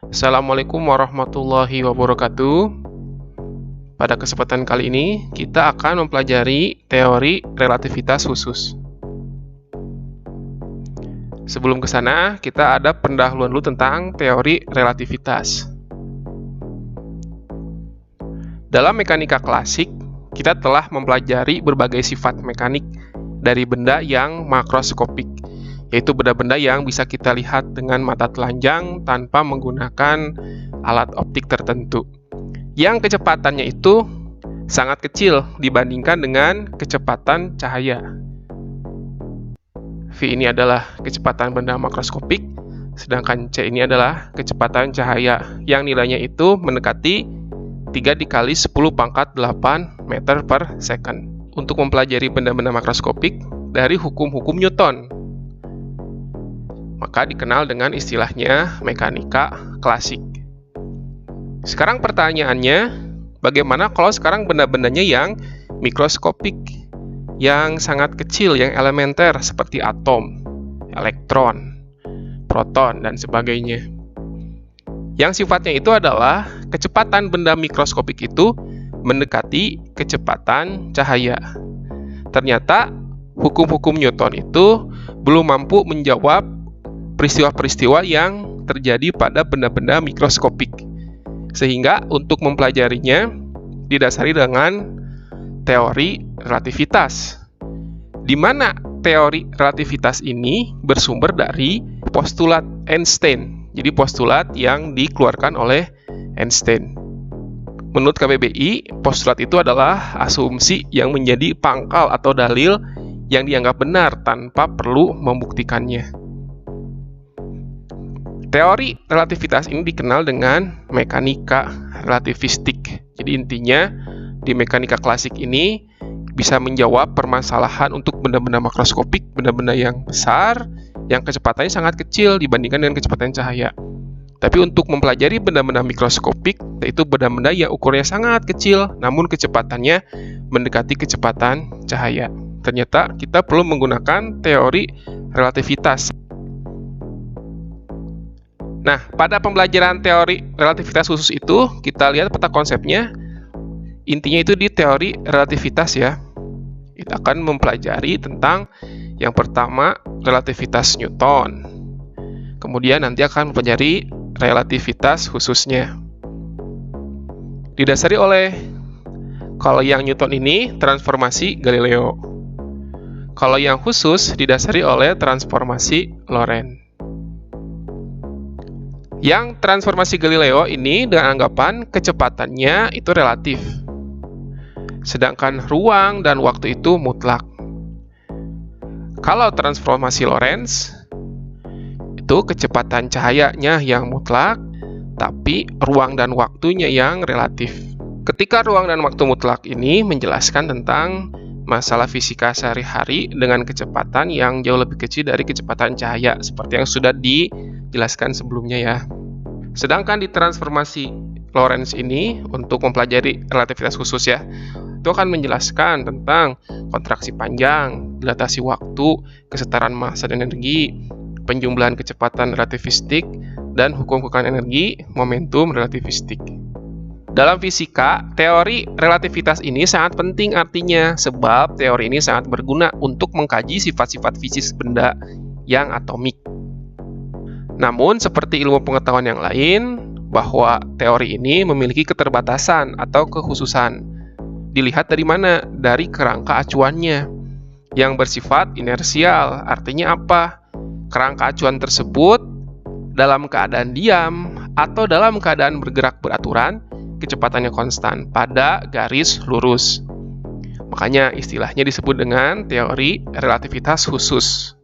Assalamualaikum warahmatullahi wabarakatuh. Pada kesempatan kali ini, kita akan mempelajari teori relativitas khusus. Sebelum ke sana, kita ada pendahuluan dulu tentang teori relativitas. Dalam mekanika klasik, kita telah mempelajari berbagai sifat mekanik dari benda yang makroskopik, yaitu benda-benda yang bisa kita lihat dengan mata telanjang tanpa menggunakan alat optik tertentu. Yang kecepatannya itu sangat kecil dibandingkan dengan kecepatan cahaya. V ini adalah kecepatan benda makroskopik, sedangkan C ini adalah kecepatan cahaya yang nilainya itu mendekati 3 dikali 10 pangkat 8 meter per second. Untuk mempelajari benda-benda makroskopik dari hukum-hukum Newton, maka dikenal dengan istilahnya mekanika klasik. Sekarang pertanyaannya, bagaimana kalau sekarang benda-bendanya yang mikroskopik, yang sangat kecil, yang elementer seperti atom, elektron, proton, dan sebagainya. Yang sifatnya itu adalah kecepatan benda mikroskopik itu mendekati kecepatan cahaya. Ternyata hukum-hukum Newton itu belum mampu menjawab peristiwa-peristiwa yang terjadi pada benda-benda mikroskopik. Sehingga untuk mempelajarinya didasari dengan teori relativitas, di mana teori relativitas ini bersumber dari postulat Einstein. Jadi postulat yang dikeluarkan oleh Einstein. Menurut KBBI, postulat itu adalah asumsi yang menjadi pangkal atau dalil yang dianggap benar tanpa perlu membuktikannya. Teori relativitas ini dikenal dengan mekanika relativistik. Jadi intinya di mekanika klasik ini bisa menjawab permasalahan untuk benda-benda makroskopik, benda-benda yang besar, yang kecepatannya sangat kecil dibandingkan dengan kecepatan cahaya. Tapi untuk mempelajari benda-benda mikroskopik, yaitu benda-benda yang ukurnya sangat kecil, namun kecepatannya mendekati kecepatan cahaya. Ternyata kita perlu menggunakan teori relativitas. Nah, pada pembelajaran teori relativitas khusus itu, kita lihat peta konsepnya. Intinya itu di teori relativitas ya. Kita akan mempelajari tentang yang pertama relativitas Newton. Kemudian nanti akan mempelajari relativitas khususnya. Didasari oleh, kalau yang Newton ini transformasi Galileo. Kalau yang khusus didasari oleh transformasi Lorentz. Yang transformasi Galileo ini dengan anggapan kecepatannya itu relatif, sedangkan ruang dan waktu itu mutlak. Kalau transformasi Lorentz, itu kecepatan cahayanya yang mutlak, tapi ruang dan waktunya yang relatif. Ketika ruang dan waktu mutlak ini menjelaskan tentang masalah fisika sehari-hari dengan kecepatan yang jauh lebih kecil dari kecepatan cahaya, seperti yang sudah dijelaskan sebelumnya ya. Sedangkan di transformasi Lorentz ini, untuk mempelajari relativitas khusus ya, itu akan menjelaskan tentang kontraksi panjang, dilatasi waktu, kesetaraan massa dan energi, penjumlahan kecepatan relativistik, dan hukum kekuatan energi, momentum relativistik. Dalam fisika, teori relativitas ini sangat penting artinya, sebab teori ini sangat berguna untuk mengkaji sifat-sifat fisik benda yang atomik. Namun, seperti ilmu pengetahuan yang lain, bahwa teori ini memiliki keterbatasan atau kekhususan. Dilihat dari mana? Dari kerangka acuannya, yang bersifat inersial. Artinya apa? Kerangka acuan tersebut dalam keadaan diam atau dalam keadaan bergerak beraturan, kecepatannya konstan pada garis lurus. Makanya istilahnya disebut dengan teori relativitas khusus.